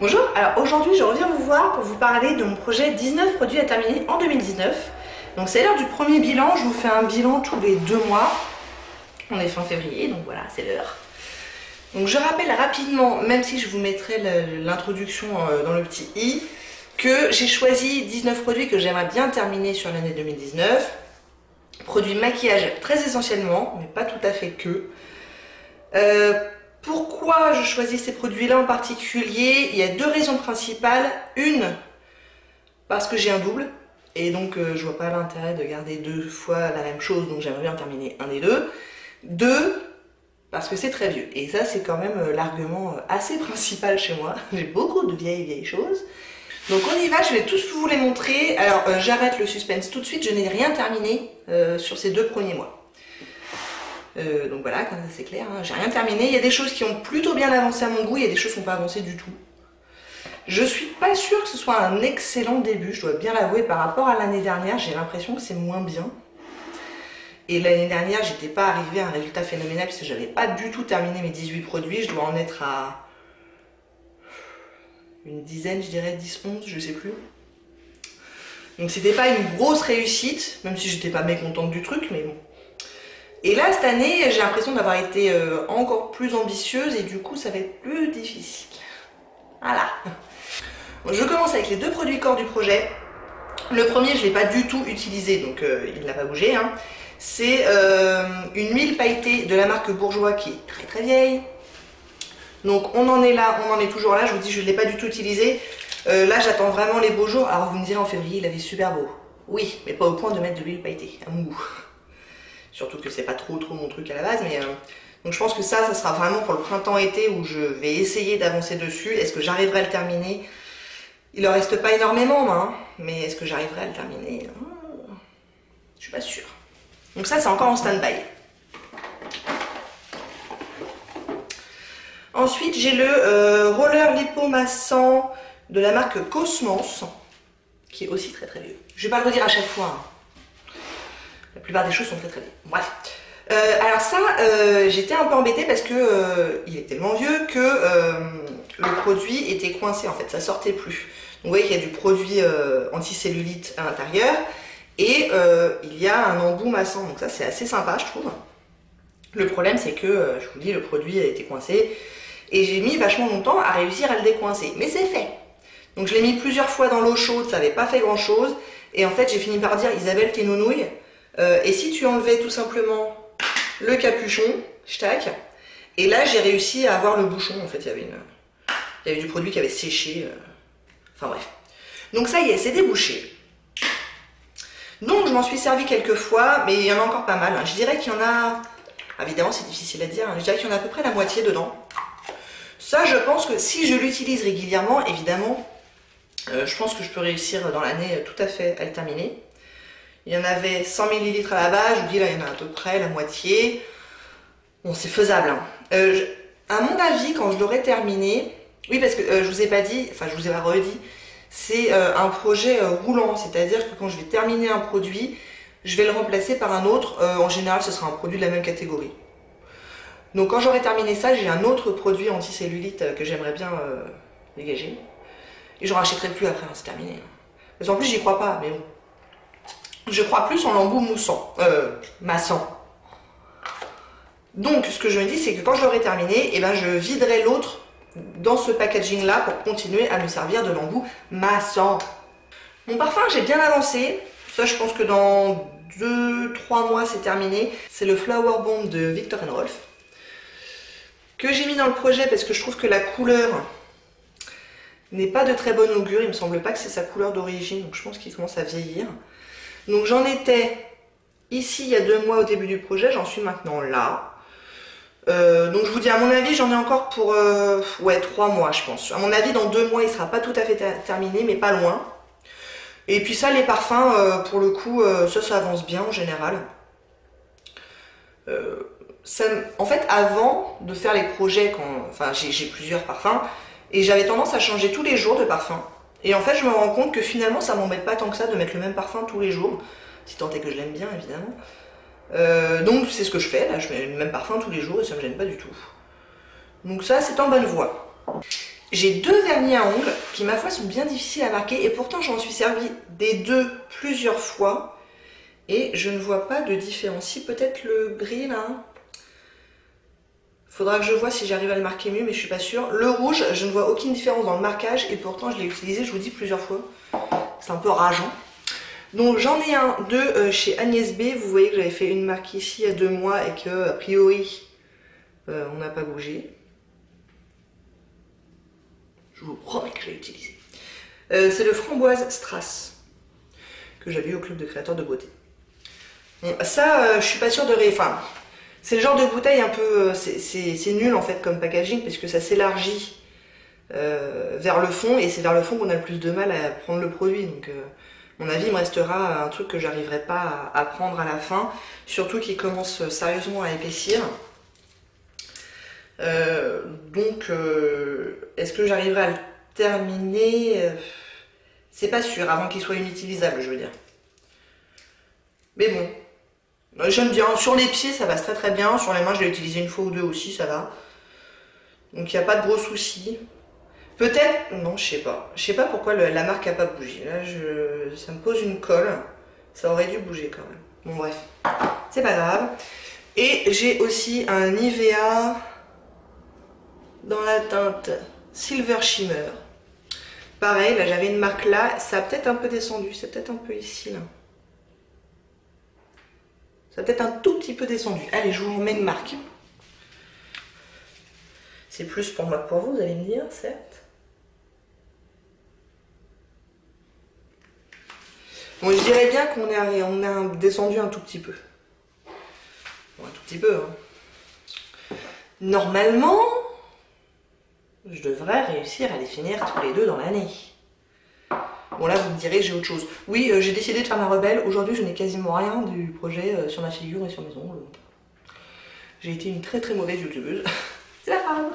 Bonjour, alors aujourd'hui je reviens vous voir pour vous parler de mon projet 19 produits à terminer en 2019. Donc c'est l'heure du premier bilan, je vous fais un bilan tous les 2 mois. On est fin février, donc voilà, c'est l'heure. Donc je rappelle rapidement, même si je vous mettrai l'introduction dans le petit i, que j'ai choisi 19 produits que j'aimerais bien terminer sur l'année 2019. Produits maquillage très essentiellement, mais pas tout à fait que. Pourquoi je choisis ces produits-là en particulier? Il y a 2 raisons principales. Une, parce que j'ai un double, et donc je vois pas l'intérêt de garder 2 fois la même chose, donc j'aimerais bien terminer un des deux. 2, parce que c'est très vieux, et ça c'est quand même l'argument assez principal chez moi. J'ai beaucoup de vieilles choses. Donc on y va, je vais tous vous les montrer. Alors j'arrête le suspense tout de suite, je n'ai rien terminé sur ces 2 premiers mois. Donc voilà, comme ça c'est clair, hein, j'ai rien terminé. Il y a des choses qui ont plutôt bien avancé à mon goût, il y a des choses qui n'ont pas avancé du tout. Je suis pas sûre que ce soit un excellent début, je dois bien l'avouer, par rapport à l'année dernière, j'ai l'impression que c'est moins bien. Et l'année dernière, j'étais pas arrivée à un résultat phénoménal parce que j'avais pas du tout terminé mes 18 produits, je dois en être à une dizaine, je dirais 10, 11, je sais plus. Donc c'était pas une grosse réussite, même si j'étais pas mécontente du truc, mais bon. Et là, cette année, j'ai l'impression d'avoir été encore plus ambitieuse et du coup, ça va être plus difficile. Voilà. Je commence avec les 2 produits corps du projet. Le premier, je ne l'ai pas du tout utilisé, donc il n'a pas bougé. Hein. C'est une huile pailletée de la marque Bourjois qui est très très vieille. Donc on en est là, on en est toujours là. Je vous dis, je ne l'ai pas du tout utilisé. Là, j'attends vraiment les beaux jours. Alors vous me direz, en février, il avait super beau. Oui, mais pas au point de mettre de l'huile pailletée, à mon goût. Surtout que c'est pas trop mon truc à la base, mais donc je pense que ça sera vraiment pour le printemps-été où je vais essayer d'avancer dessus. Est-ce que j'arriverai à le terminer? Il en reste pas énormément, hein, mais est-ce que j'arriverai à le terminer? Je suis pas sûre. Donc ça, c'est encore en stand-by. Ensuite, j'ai le roller lipomassant de la marque Cosmos, qui est aussi très très vieux. Je vais pas le redire à chaque fois, hein. La plupart des choses sont très très bien. Bref. Alors ça, j'étais un peu embêtée parce que il est tellement vieux que le produit était coincé en fait, ça sortait plus. Donc vous voyez qu'il y a du produit anticellulite à l'intérieur et il y a un embout massant. Donc ça c'est assez sympa je trouve. Le problème c'est que, je vous dis, le produit a été coincé et j'ai mis vachement longtemps à réussir à le décoincer. Mais c'est fait. Donc je l'ai mis plusieurs fois dans l'eau chaude, ça n'avait pas fait grand chose. Et en fait j'ai fini par dire, Isabelle, t'es nounouille. Et si tu enlevais tout simplement le capuchon, tac, et là j'ai réussi à avoir le bouchon, en fait il y avait du produit qui avait séché, enfin bref. Donc ça y est, c'est débouché. Donc je m'en suis servi quelques fois, mais il y en a encore pas mal, hein. Je dirais qu'il y en a, évidemment c'est difficile à dire, hein. Je dirais qu'il y en a à peu près la moitié dedans. Ça je pense que si je l'utilise régulièrement, évidemment, je pense que je peux réussir dans l'année tout à fait à le terminer. Il y en avait 100 ml à la base, je vous dis là il y en a à peu près la moitié. Bon c'est faisable. Hein. À mon avis quand je l'aurai terminé, oui parce que je vous ai pas dit, enfin je vous ai pas redit, c'est un projet roulant, c'est-à-dire que quand je vais terminer un produit, je vais le remplacer par un autre, en général ce sera un produit de la même catégorie. Donc quand j'aurai terminé ça, j'ai un autre produit anticellulite que j'aimerais bien dégager. Et j'en rachèterai plus après, hein, c'est terminé. Parce qu'en plus j'y crois pas, mais bon. Je crois plus en l'embout massant. Donc ce que je me dis c'est que quand je l'aurai terminé, eh ben, je viderai l'autre dans ce packaging là pour continuer à me servir de l'embout massant. Mon parfum j'ai bien avancé, ça je pense que dans 2-3 mois c'est terminé. C'est le Flower Bomb de Viktor & Rolf que j'ai mis dans le projet parce que je trouve que la couleur n'est pas de très bon augure, il me semble pas que c'est sa couleur d'origine, donc je pense qu'il commence à vieillir. Donc j'en étais ici il y a 2 mois au début du projet, j'en suis maintenant là. Donc je vous dis à mon avis j'en ai encore pour 3 mois je pense. À mon avis dans 2 mois il sera pas tout à fait terminé mais pas loin. Et puis ça les parfums pour le coup ça avance bien en général. En fait avant de faire les projets, enfin j'ai plusieurs parfums et j'avais tendance à changer tous les jours de parfum. Et en fait, je me rends compte que finalement, ça m'embête pas tant que ça de mettre le même parfum tous les jours, si tant est que je l'aime bien, évidemment. Donc, c'est ce que je fais, là, je mets le même parfum tous les jours et ça me gêne pas du tout. Donc ça, c'est en bonne voie. J'ai deux vernis à ongles qui, ma foi, sont bien difficiles à marquer et pourtant j'en suis servi des deux plusieurs fois et je ne vois pas de différence. Si, peut-être le gris là. Faudra que je vois si j'arrive à le marquer mieux, mais je suis pas sûre. Le rouge, je ne vois aucune différence dans le marquage et pourtant je l'ai utilisé, je vous dis, plusieurs fois. C'est un peu rageant. Donc j'en ai un de chez Agnès B. Vous voyez que j'avais fait une marque ici il y a 2 mois et que, a priori, on n'a pas bougé. Je vous promets que je l'ai utilisé. C'est le framboise Strass que j'avais eu au club de créateurs de beauté. Bon, ça, je suis pas sûre de Enfin, c'est le genre de bouteille un peu... c'est nul en fait comme packaging parce que ça s'élargit vers le fond et c'est vers le fond qu'on a le plus de mal à prendre le produit. Donc, à mon avis, il me restera un truc que j'arriverai pas à prendre à la fin, surtout qu'il commence sérieusement à épaissir. Donc, est-ce que j'arriverai à le terminer? C'est pas sûr, avant qu'il soit inutilisable, je veux dire. Mais bon, j'aime bien. Sur les pieds, ça passe très très bien. Sur les mains, je l'ai utilisé une fois ou deux aussi, ça va. Donc, il n'y a pas de gros soucis. Peut-être, non, je sais pas. Je sais pas pourquoi la marque a pas bougé. Là, ça me pose une colle. Ça aurait dû bouger quand même. Bon, bref, c'est pas grave. Et j'ai aussi un Nivea dans la teinte Silver Shimmer. Pareil, là j'avais une marque là, ça a peut-être un peu descendu, c'est peut-être un peu ici là. Ça a peut-être un tout petit peu descendu. Allez, je vous remets une marque. C'est plus pour moi que pour vous, vous allez me dire, certes. Bon, je dirais bien qu'on a descendu un tout petit peu. Bon, un tout petit peu, hein. Normalement, je devrais réussir à les finir tous les deux dans l'année. Bon, là, vous me direz, j'ai autre chose. Oui, j'ai décidé de faire ma rebelle. Aujourd'hui, je n'ai quasiment rien du projet sur ma figure et sur mes ongles. J'ai été une très très mauvaise youtubeuse. C'est pas grave.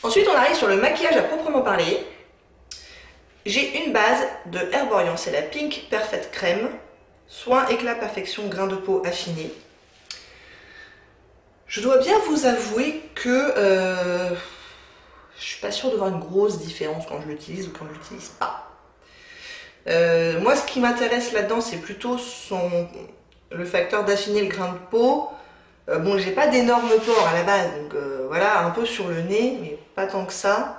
Ensuite, on arrive sur le maquillage à proprement parler. J'ai une base de Herborian, c'est la Pink Perfect Crème. Soin, éclat, perfection, grain de peau affiné. Je dois bien vous avouer que je suis pas sûre de voir une grosse différence quand je l'utilise ou quand je l'utilise pas. Moi, ce qui m'intéresse là-dedans, c'est plutôt le facteur d'affiner le grain de peau. Bon, j'ai pas d'énormes pores à la base, donc voilà, un peu sur le nez, mais pas tant que ça.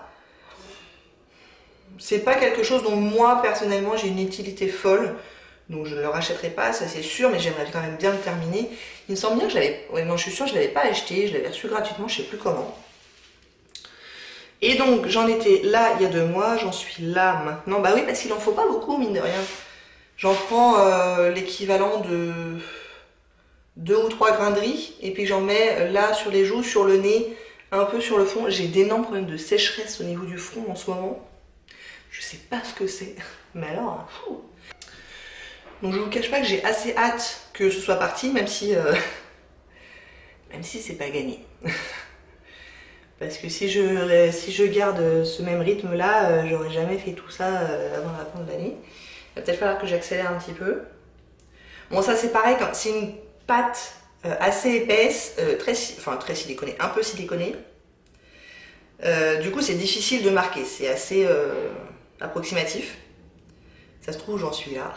C'est pas quelque chose dont moi, personnellement, j'ai une utilité folle. Donc je ne le rachèterai pas, ça c'est sûr, mais j'aimerais quand même bien le terminer. Il me semble bien que je l'avais... Ouais, non, je suis sûre que je ne l'avais pas acheté, je l'avais reçu gratuitement, je ne sais plus comment. Et donc j'en étais là il y a 2 mois, j'en suis là maintenant. Bah oui, parce qu'il n'en faut pas beaucoup, mine de rien. J'en prends l'équivalent de 2 ou 3 grains de riz, et puis j'en mets là sur les joues, sur le nez, un peu sur le front. J'ai d'énormes problèmes de sécheresse au niveau du front en ce moment. Je sais pas ce que c'est, mais alors, fou. Donc je vous cache pas que j'ai assez hâte que ce soit parti, même si c'est pas gagné. Parce que si je garde ce même rythme là, j'aurais jamais fait tout ça avant la fin de l'année. Il va peut-être falloir que j'accélère un petit peu. Bon, ça c'est pareil, c'est une pâte assez épaisse, très siliconée, un peu siliconée. Du coup c'est difficile de marquer, c'est assez approximatif. Ça se trouve j'en suis là.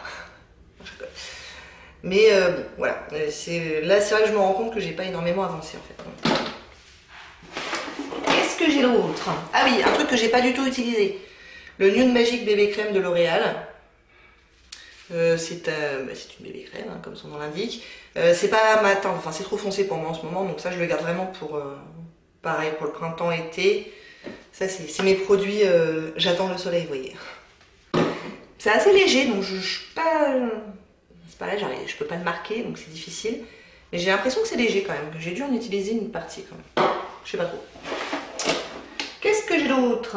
Mais bon, voilà. Là, c'est vrai que je me rends compte que j'ai pas énormément avancé en fait. Qu'est-ce que j'ai d'autre? Ah oui, un truc que j'ai pas du tout utilisé. Le Nude Magic Bébé Crème de L'Oréal. C'est une bébé crème, hein, comme son nom l'indique. C'est pas ma teinte, enfin c'est trop foncé pour moi en ce moment, donc ça je le garde vraiment pour, pareil, pour le printemps-été. Ça c'est mes produits, j'attends le soleil, vous voyez. C'est assez léger, donc je suis pas... C'est pareil, je peux pas le marquer, donc c'est difficile. Mais j'ai l'impression que c'est léger quand même, que j'ai dû en utiliser une partie quand même. Je sais pas trop. Qu'est-ce que j'ai d'autre?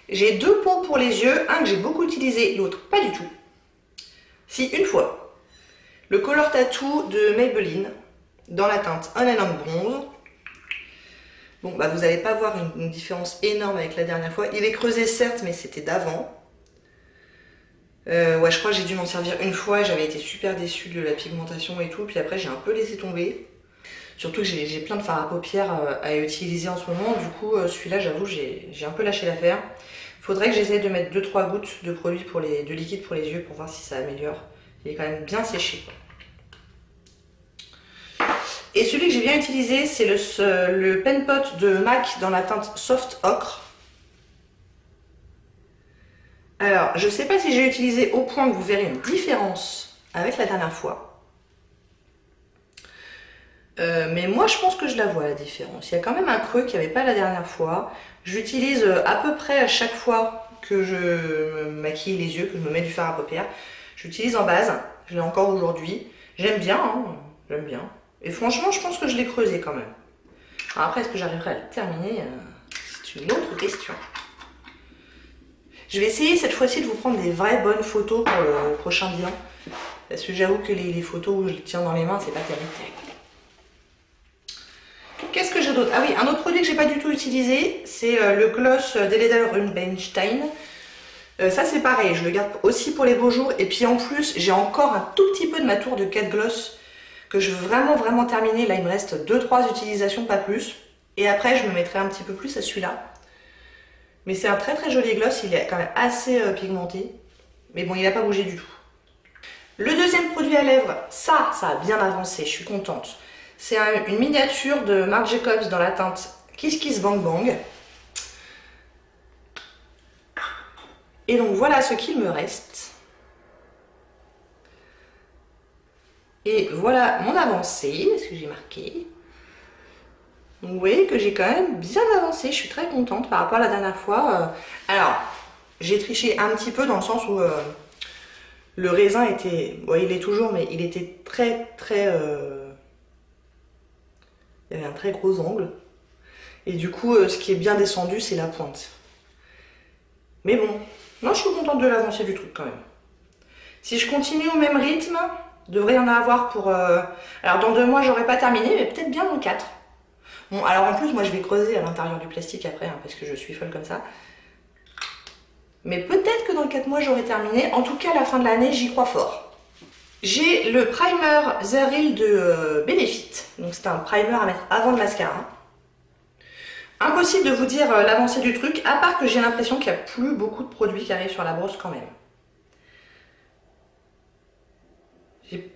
J'ai 2 pots pour les yeux, un que j'ai beaucoup utilisé, l'autre pas du tout. Si, une fois. Le Color Tattoo de Maybelline, dans la teinte On and On Bronze. Bon, bah vous n'allez pas voir une différence énorme avec la dernière fois. Il est creusé certes, mais c'était d'avant. Ouais, je crois que j'ai dû m'en servir une fois. J'avais été super déçue de la pigmentation et tout. Puis après, j'ai un peu laissé tomber. Surtout que j'ai plein de fards à paupières à utiliser en ce moment. Du coup, celui-là, j'avoue, j'ai un peu lâché l'affaire. Il faudrait que j'essaye de mettre 2-3 gouttes de produit de liquide pour les yeux pour voir si ça améliore. Il est quand même bien séché, quoi. Et celui que j'ai bien utilisé, c'est le Pen Pot de MAC dans la teinte Soft Ocre. Alors, je ne sais pas si j'ai utilisé au point que vous verrez une différence avec la dernière fois. Mais moi, je pense que je la vois, la différence. Il y a quand même un creux qu'il n'y avait pas la dernière fois. J'utilise à peu près à chaque fois que je me maquille les yeux, que je me mets du fard à paupières. J'utilise en base. Je l'ai encore aujourd'hui. J'aime bien, hein, j'aime bien. Et franchement, je pense que je l'ai creusé quand même. Alors après, est-ce que j'arriverai à le terminer? C'est une autre question. Je vais essayer cette fois-ci de vous prendre des vraies bonnes photos pour le prochain bilan. Parce que j'avoue que les photos où je le tiens dans les mains, c'est pas terrible. Qu'est-ce que j'ai d'autre? Ah oui, un autre produit que j'ai pas du tout utilisé, c'est le gloss d'Eleda Rubinstein. Ça c'est pareil, je le garde aussi pour les beaux jours. Et puis en plus, j'ai encore un tout petit peu de ma tour de 4 gloss que je veux vraiment terminer. Là, il me reste 2-3 utilisations, pas plus. Et après, je me mettrai un petit peu plus à celui-là. Mais c'est un très joli gloss, il est quand même assez pigmenté. Mais bon, il n'a pas bougé du tout. Le deuxième produit à lèvres, ça a bien avancé, je suis contente. C'est une miniature de Marc Jacobs dans la teinte Kiss Kiss Bang Bang. Et donc voilà ce qu'il me reste. Et voilà mon avancée, ce que j'ai marqué. Donc vous voyez que j'ai quand même bien avancé, je suis très contente par rapport à la dernière fois. Alors, j'ai triché un petit peu dans le sens où le raisin était... Bon, il est toujours, mais il était très... Il y avait un très gros angle. Et du coup, ce qui est bien descendu, c'est la pointe. Mais bon, moi je suis contente de l'avancée du truc quand même. Si je continue au même rythme, devrait y en avoir pour... Alors dans 2 mois, j'aurai pas terminé, mais peut-être bien dans 4. Bon, alors en plus, moi je vais creuser à l'intérieur du plastique après, hein, parce que je suis folle comme ça. Mais peut-être que dans 4 mois, j'aurai terminé. En tout cas, à la fin de l'année, j'y crois fort. J'ai le primer Zeril de Benefit. Donc c'est un primer à mettre avant le mascara. Impossible de vous dire l'avancée du truc, à part que j'ai l'impression qu'il n'y a plus beaucoup de produits qui arrivent sur la brosse quand même.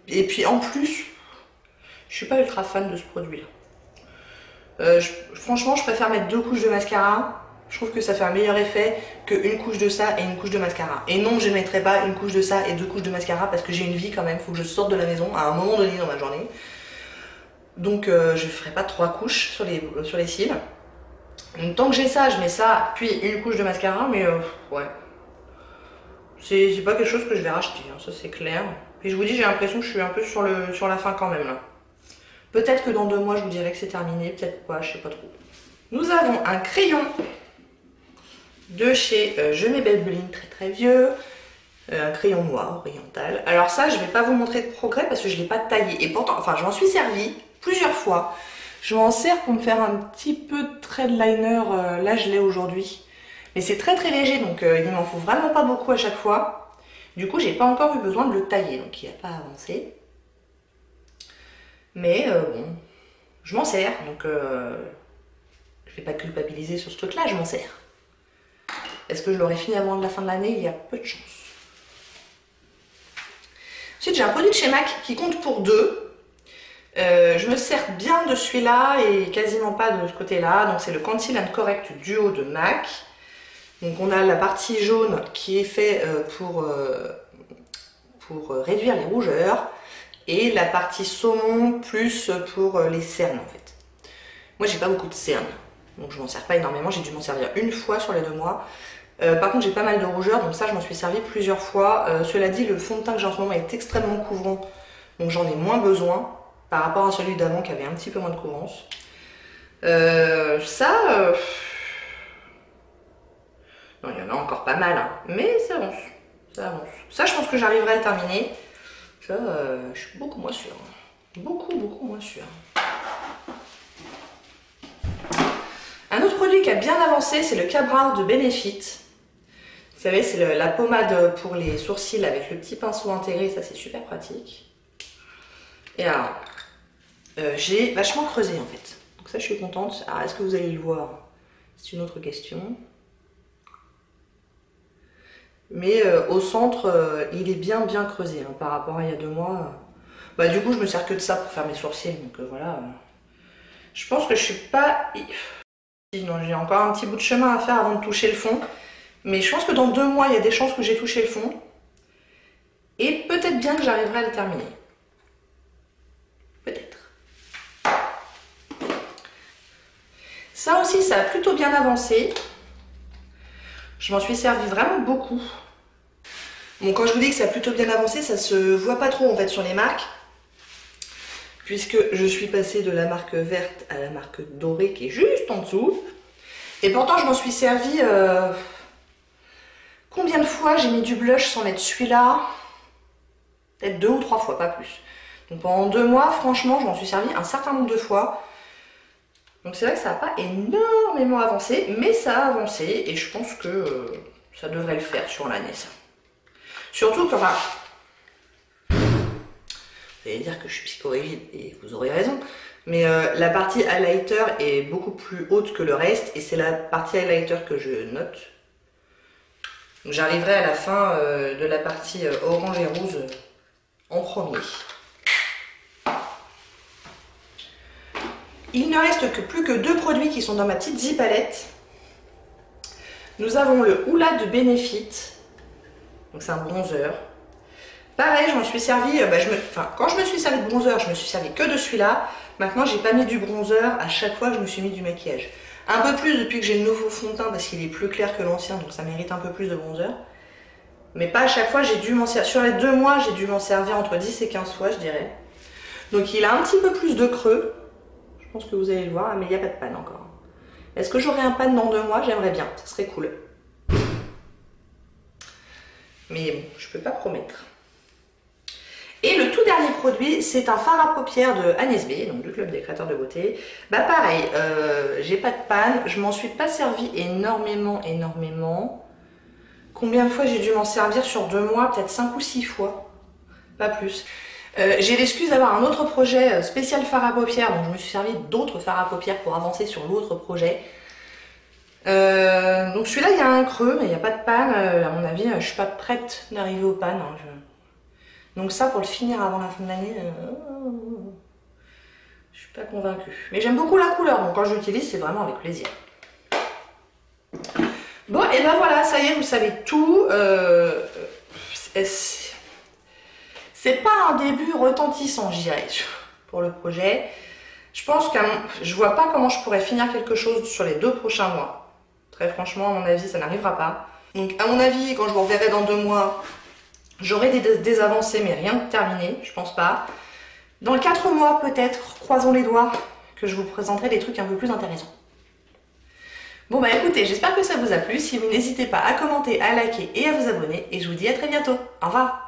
Et puis en plus, je suis pas ultra fan de ce produit-là. Franchement, je préfère mettre 2 couches de mascara. Je trouve que ça fait un meilleur effet qu'une couche de ça et une couche de mascara. Et non, je ne mettrai pas une couche de ça et 2 couches de mascara parce que j'ai une vie quand même. Il faut que je sorte de la maison à un moment donné dans ma journée. Donc je ne ferai pas 3 couches sur les cils. Donc tant que j'ai ça, je mets ça, puis une couche de mascara. Mais ouais, c'est pas quelque chose que je vais racheter, hein, ça c'est clair. Puis je vous dis, j'ai l'impression que je suis un peu sur la fin quand même là. Peut-être que dans 2 mois, je vous dirai que c'est terminé, peut-être pas, je sais pas trop. Nous avons un crayon de chez Je m'ai Maybelline, très vieux. Un crayon noir oriental. Alors ça, je vais pas vous montrer de progrès parce que je l'ai pas taillé. Et pourtant, enfin, je m'en suis servi plusieurs fois. Je m'en sers pour me faire un petit peu de trait de liner. Là, je l'ai aujourd'hui. Mais c'est très léger, donc il m'en faut vraiment pas beaucoup à chaque fois. Du coup, j'ai pas encore eu besoin de le tailler, donc il n'a pas avancé. Mais bon, je m'en sers, donc je vais pas culpabiliser sur ce truc-là, je m'en sers. Est-ce que je l'aurai fini avant la fin de l'année? Il y a peu de chance. Ensuite, j'ai un produit de chez MAC qui compte pour 2. Je me sers bien de celui-là et quasiment pas de ce côté-là. Donc c'est le Conceal and Correct Duo de MAC. Donc on a la partie jaune qui est fait pour réduire les rougeurs. Et la partie saumon plus pour les cernes en fait. Moi j'ai pas beaucoup de cernes, donc je m'en sers pas énormément, j'ai dû m'en servir une fois sur les 2 mois. Par contre j'ai pas mal de rougeurs, donc ça je m'en suis servi plusieurs fois. Cela dit, le fond de teint que j'ai en ce moment est extrêmement couvrant, donc j'en ai moins besoin par rapport à celui d'avant qui avait un petit peu moins de couvrance. Non, il y en a encore pas mal, hein, mais ça avance, ça avance. Ça je pense que j'arriverai à le terminer. Ça, je suis beaucoup moins sûre. Beaucoup moins sûre. Un autre produit qui a bien avancé, c'est le Cabral de Benefit. Vous savez, c'est la pommade pour les sourcils avec le petit pinceau intégré. Ça, c'est super pratique. Et alors, j'ai vachement creusé en fait. Donc ça je suis contente. Alors est-ce que vous allez le voir? C'est une autre question. Mais au centre, il est bien creusé hein, par rapport à il y a 2 mois. Bah du coup je me sers que de ça pour faire mes sourcils. Donc voilà. Je pense que je suis pas... Non, j'ai encore un petit bout de chemin à faire avant de toucher le fond. Mais je pense que dans 2 mois, il y a des chances que j'ai touché le fond. Et peut-être bien que j'arriverai à le terminer. Peut-être. Ça aussi, ça a plutôt bien avancé. Je m'en suis servi vraiment beaucoup. Bon, quand je vous dis que ça a plutôt bien avancé, ça se voit pas trop en fait sur les marques. Puisque je suis passée de la marque verte à la marque dorée qui est juste en dessous. Et pourtant, je m'en suis servi... Combien de fois j'ai mis du blush sans mettre celui-là? Peut-être 2 ou 3 fois, pas plus. Donc pendant 2 mois, franchement, je m'en suis servi un certain nombre de fois. Donc c'est vrai que ça n'a pas énormément avancé, mais ça a avancé et je pense que ça devrait le faire sur l'année, ça. Surtout que, enfin, vous allez dire que je suis psychorigide et vous aurez raison, mais la partie highlighter est beaucoup plus haute que le reste et c'est la partie highlighter que je note. Donc j'arriverai à la fin de la partie orange et rose en premier. Il ne reste que plus que 2 produits qui sont dans ma petite zipalette. Nous avons le Hoola de Benefit. Donc c'est un bronzer. Pareil, je m'en suis servi, quand je me suis servi de bronzer, je me suis servi que de celui-là. Maintenant, j'ai pas mis du bronzer à chaque fois que je me suis mis du maquillage. Un peu plus depuis que j'ai le nouveau fond de teint parce qu'il est plus clair que l'ancien, donc ça mérite un peu plus de bronzer. Mais pas à chaque fois, j'ai dû m'en servir. Sur les 2 mois, j'ai dû m'en servir entre 10 et 15 fois, je dirais. Donc il a un petit peu plus de creux. Je pense que vous allez le voir, mais il n'y a pas de panne encore. Est-ce que j'aurai un panne dans 2 mois? J'aimerais bien, ça serait cool. Mais bon, je peux pas promettre. Et le tout dernier produit, c'est un fard à paupières de Agnès B, donc du Club des créateurs de beauté. Bah pareil, j'ai pas de panne, je m'en suis pas servi énormément. Combien de fois j'ai dû m'en servir sur 2 mois? Peut-être 5 ou 6 fois, pas plus. J'ai l'excuse d'avoir un autre projet spécial fard à paupières, donc je me suis servi d'autres fards à paupières pour avancer sur l'autre projet. Donc celui-là, il y a un creux, mais il n'y a pas de panne. À mon avis, je suis pas prête d'arriver aux pannes. Hein, Donc ça, pour le finir avant la fin de l'année, je suis pas convaincue. Mais j'aime beaucoup la couleur, donc quand je l'utilise, c'est vraiment avec plaisir. Bon, et ben voilà, ça y est, vous savez tout. C'est pas un début retentissant, je dirais, pour le projet. Je pense que je vois pas comment je pourrais finir quelque chose sur les 2 prochains mois. Très franchement, à mon avis, ça n'arrivera pas. Donc à mon avis, quand je vous reverrai dans 2 mois, j'aurai des avancées, mais rien de terminé, je pense pas. Dans 4 mois, peut-être, croisons les doigts, que je vous présenterai des trucs un peu plus intéressants. Bon bah écoutez, j'espère que ça vous a plu. Si vous n'hésitez pas à commenter, à liker et à vous abonner. Et je vous dis à très bientôt. Au revoir.